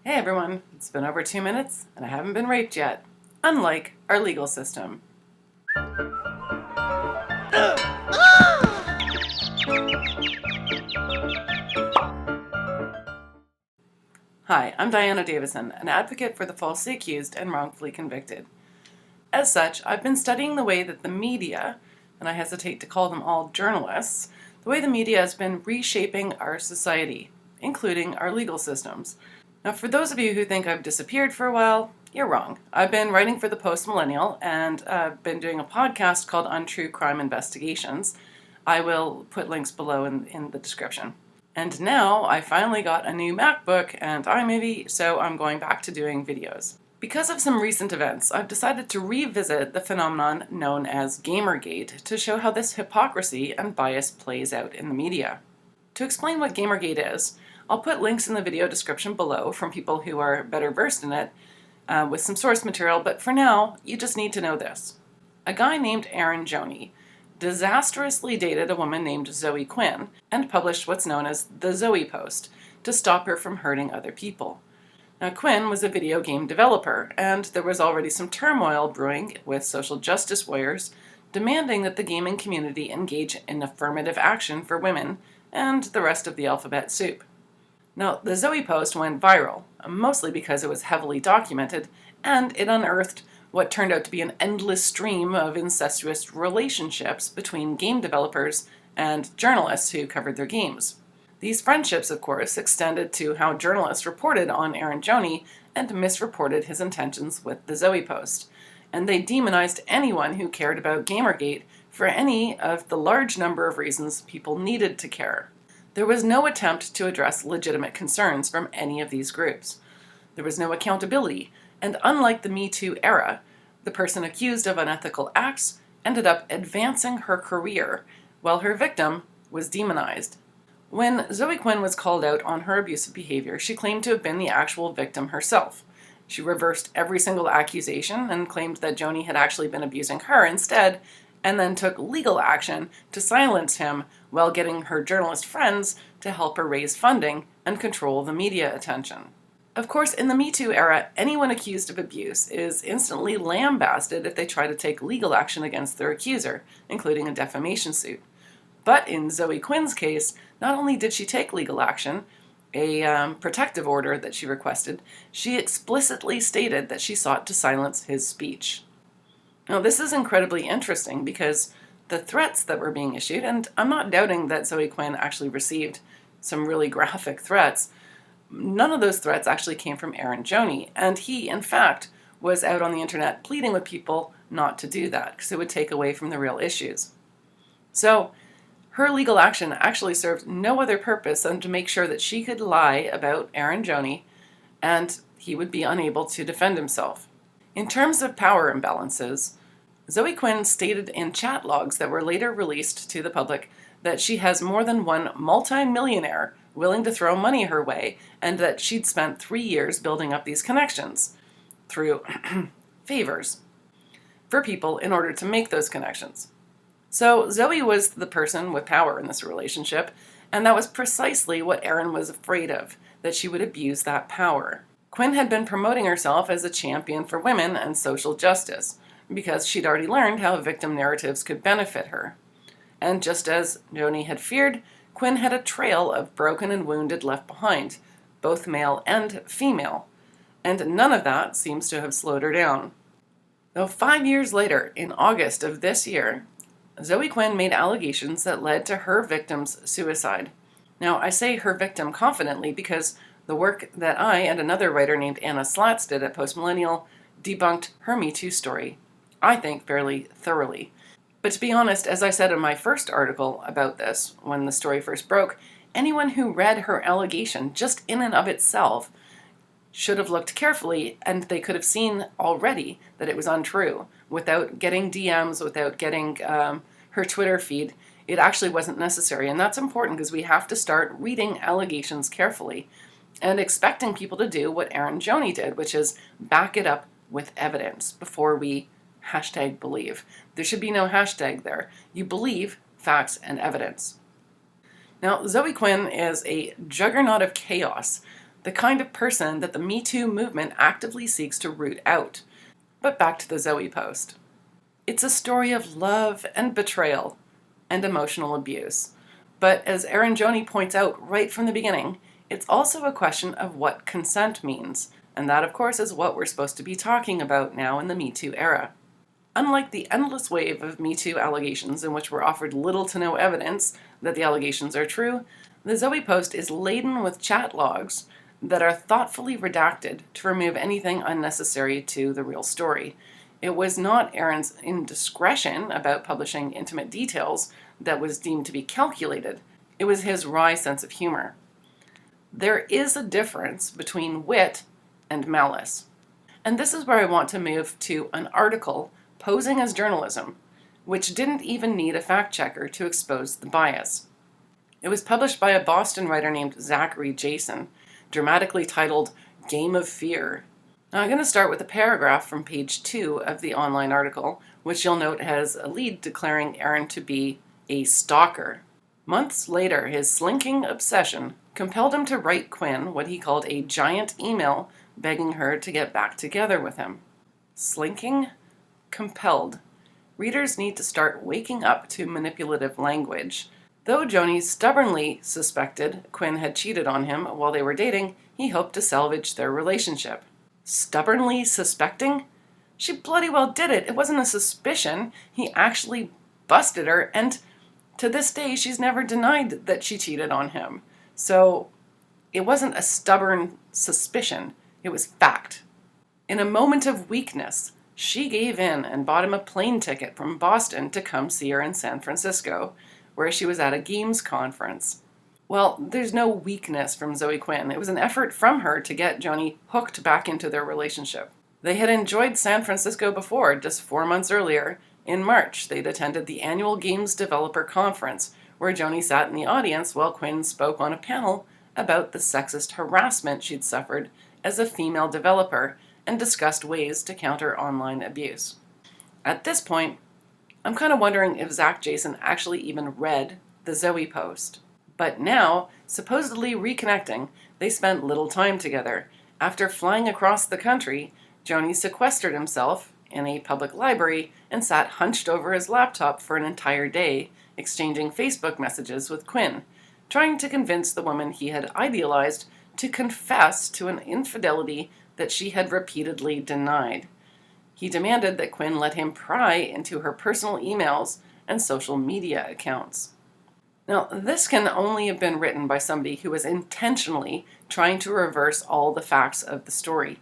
Hey everyone, it's been over 2 minutes and I haven't been raped yet, unlike our legal system. Hi, I'm Diana Davison, an advocate for the falsely accused and wrongfully convicted. As such, I've been studying the way that the media, and I hesitate to call them all journalists, the way the media has been reshaping our society, including our legal systems. Now, for those of you who think I've disappeared for a while, you're wrong. I've been writing for the Post Millennial and been doing a podcast called UnTrue Crime Investigations. I will put links below in the description. And now I finally got a new MacBook and iMovie, so I'm going back to doing videos. Because of some recent events, I've decided to revisit the phenomenon known as Gamergate to show how this hypocrisy and bias plays out in the media. To explain what Gamergate is, I'll put links in the video description below from people who are better versed in it with some source material, but for now, you just need to know this. A guy named Eron Gjoni disastrously dated a woman named Zoe Quinn and published what's known as the Zoe Post to stop her from hurting other people. Now, Quinn was a video game developer, and there was already some turmoil brewing with social justice warriors demanding that the gaming community engage in affirmative action for women and the rest of the alphabet soup. Now, the Zoe Post went viral, mostly because it was heavily documented, and it unearthed what turned out to be an endless stream of incestuous relationships between game developers and journalists who covered their games. These friendships, of course, extended to how journalists reported on Eron Gjoni and misreported his intentions with the Zoe Post, and they demonized anyone who cared about Gamergate for any of the large number of reasons people needed to care. There was no attempt to address legitimate concerns from any of these groups. There was no accountability, and unlike the Me Too era, the person accused of unethical acts ended up advancing her career, while her victim was demonized. When Zoe Quinn was called out on her abusive behavior, she claimed to have been the actual victim herself. She reversed every single accusation and claimed that Gjoni had actually been abusing her instead, and then took legal action to silence him while getting her journalist friends to help her raise funding and control the media attention. Of course, in the Me Too era, anyone accused of abuse is instantly lambasted if they try to take legal action against their accuser, including a defamation suit. But in Zoe Quinn's case, not only did she take legal action, a protective order that she requested, she explicitly stated that she sought to silence his speech. Now, this is incredibly interesting because the threats that were being issued, and I'm not doubting that Zoe Quinn actually received some really graphic threats, none of those threats actually came from Eron Gjoni, and he, in fact, was out on the internet pleading with people not to do that because it would take away from the real issues. So, her legal action actually served no other purpose than to make sure that she could lie about Eron Gjoni and he would be unable to defend himself. In terms of power imbalances, Zoe Quinn stated in chat logs that were later released to the public that she has more than one multi-millionaire willing to throw money her way and that she'd spent 3 years building up these connections through favors for people in order to make those connections. So Zoe was the person with power in this relationship, and that was precisely what Eron was afraid of, that she would abuse that power. Quinn had been promoting herself as a champion for women and social justice, because she'd already learned how victim narratives could benefit her. And just as Gjoni had feared, Quinn had a trail of broken and wounded left behind, both male and female, and none of that seems to have slowed her down. Though 5 years later, in August of this year, Zoe Quinn made allegations that led to her victim's suicide. Now, I say her victim confidently because the work that I and another writer named Anna Slatz did at Post Millennial debunked her Me Too story, I think fairly thoroughly. But to be honest, as I said in my first article about this, when the story first broke, anyone who read her allegation just in and of itself should have looked carefully, and they could have seen already that it was untrue without getting DMs, without getting her Twitter feed. It actually wasn't necessary, and that's important because we have to start reading allegations carefully and expecting people to do what Eron Gjoni did, which is back it up with evidence before we #believe. There should be no hashtag there. You believe facts and evidence. Now, Zoe Quinn is a juggernaut of chaos the kind of person that the Me Too movement actively seeks to root out. But back to the Zoe Post. It's a story of love and betrayal and emotional abuse. But as Eron Gjoni points out right from the beginning, it's also a question of what consent means. And that, of course, is what we're supposed to be talking about now in the Me Too era. Unlike the endless wave of Me Too allegations in which we're offered little to no evidence that the allegations are true, the Zoe Post is laden with chat logs that are thoughtfully redacted to remove anything unnecessary to the real story. It was not Eron's indiscretion about publishing intimate details that was deemed to be calculated. It was his wry sense of humor. There is a difference between wit and malice. And this is where I want to move to an article posing as journalism, which didn't even need a fact checker to expose the bias. It was published by a Boston writer named Zachary Jason, dramatically titled Game of Fear. Now I'm going to start with a paragraph from page 2 of the online article, which you'll note has a lead declaring Eron to be a stalker. Months later, his slinking obsession compelled him to write Quinn what he called a giant email begging her to get back together with him. Slinking? Compelled. Readers need to start waking up to manipulative language. Though Gjoni stubbornly suspected Quinn had cheated on him while they were dating, he hoped to salvage their relationship. Stubbornly suspecting? She bloody well did it. It wasn't a suspicion. He actually busted her, and to this day, she's never denied that she cheated on him. So it wasn't a stubborn suspicion. It was fact. In a moment of weakness, she gave in and bought him a plane ticket from Boston to come see her in San Francisco, where she was at a games conference. Well, there's no weakness from Zoe Quinn. It was an effort from her to get Gjoni hooked back into their relationship. They had enjoyed San Francisco before, just 4 months earlier. In March, they'd attended the annual Games Developer Conference, where Gjoni sat in the audience while Quinn spoke on a panel about the sexist harassment she'd suffered as a female developer and discussed ways to counter online abuse. At this point, I'm kind of wondering if Zach Jason actually even read the Zoe Post. But now, supposedly reconnecting, they spent little time together. After flying across the country, Gjoni sequestered himself in a public library and sat hunched over his laptop for an entire day, exchanging Facebook messages with Quinn, trying to convince the woman he had idealized to confess to an infidelity that she had repeatedly denied. He demanded that Quinn let him pry into her personal emails and social media accounts. Now, this can only have been written by somebody who was intentionally trying to reverse all the facts of the story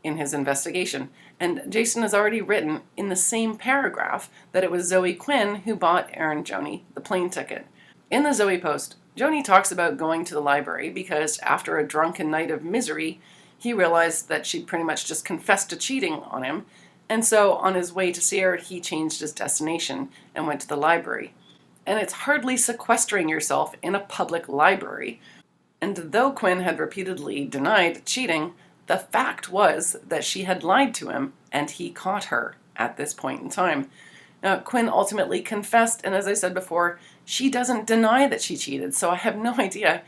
in his investigation. And Jason has already written in the same paragraph that it was Zoe Quinn who bought Eron Gjoni the plane ticket. In the Zoe Post, Gjoni talks about going to the library because after a drunken night of misery, he realized that she'd pretty much just confessed to cheating on him, and so on his way to see her, he changed his destination and went to the library. And it's hardly sequestering yourself in a public library. And though Quinn had repeatedly denied cheating, the fact was that she had lied to him, and he caught her at this point in time. Now, Quinn ultimately confessed, and as I said before, she doesn't deny that she cheated, so I have no idea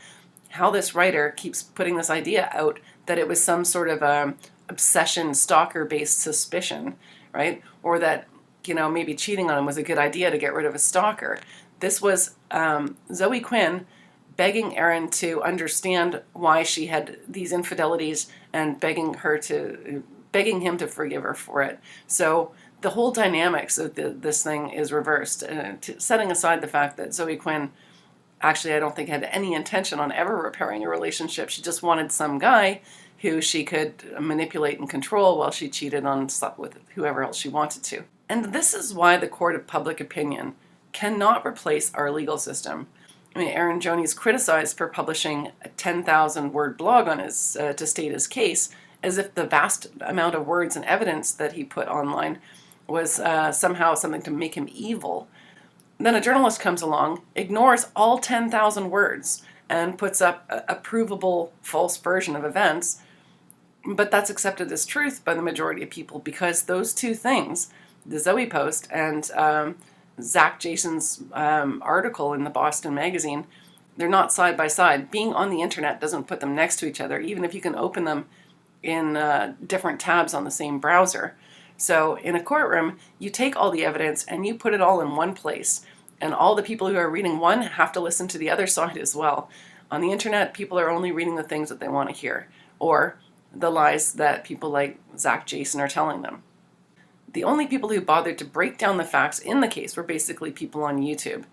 how this writer keeps putting this idea out that it was some sort of obsession, stalker-based suspicion, right? Or that, maybe cheating on him was a good idea to get rid of a stalker. This was Zoe Quinn begging Eron to understand why she had these infidelities and begging him to forgive her for it. So the whole dynamics of this thing is reversed, setting aside the fact that Zoe Quinn actually, I don't think, had any intention on ever repairing a relationship. She just wanted some guy who she could manipulate and control while she cheated on and slept with whoever else she wanted to. And this is why the court of public opinion cannot replace our legal system. I mean, Eron Gjoni is criticized for publishing a 10,000-word blog on his to state his case, as if the vast amount of words and evidence that he put online was somehow something to make him evil. Then a journalist comes along, ignores all 10,000 words, and puts up a provable false version of events. But that's accepted as truth by the majority of people because those two things, the Zoe Post and Zach Jason's article in the Boston magazine, They're not side by side. Being on the internet doesn't put them next to each other, even if you can open them in different tabs on the same browser. So in a courtroom, you take all the evidence and you put it all in one place. And all the people who are reading one have to listen to the other side as well. On the internet, people are only reading the things that they want to hear, or the lies that people like Zach Jason are telling them. The only people who bothered to break down the facts in the case were basically people on YouTube.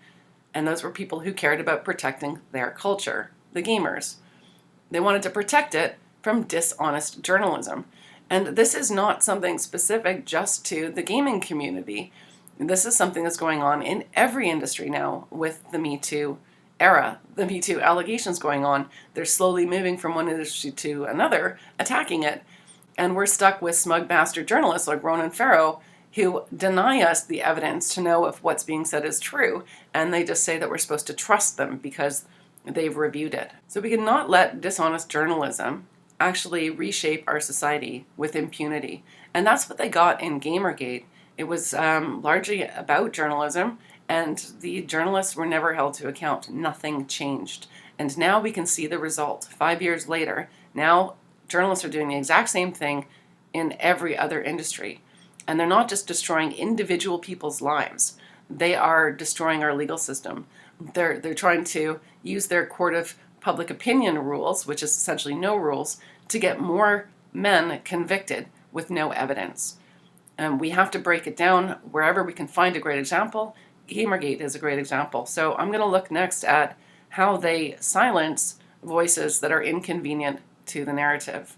And those were people who cared about protecting their culture, the gamers. They wanted to protect it from dishonest journalism. And this is not something specific just to the gaming community. This is something that's going on in every industry now with the Me Too era, the Me Too allegations going on. They're slowly moving from one industry to another, attacking it. And we're stuck with smug bastard journalists like Ronan Farrow who deny us the evidence to know if what's being said is true. And they just say that we're supposed to trust them because they've reviewed it. So we cannot let dishonest journalism actually reshape our society with impunity. And that's what they got in Gamergate. It was largely about journalism, and the journalists were never held to account. Nothing changed. And now we can see the result. 5 years later, now journalists are doing the exact same thing in every other industry. And they're not just destroying individual people's lives. They are destroying our legal system. They're trying to use their court of public opinion rules, which is essentially no rules, to get more men convicted with no evidence. And we have to break it down wherever we can find a great example. Gamergate is a great example. So I'm going to look next at how they silence voices that are inconvenient to the narrative.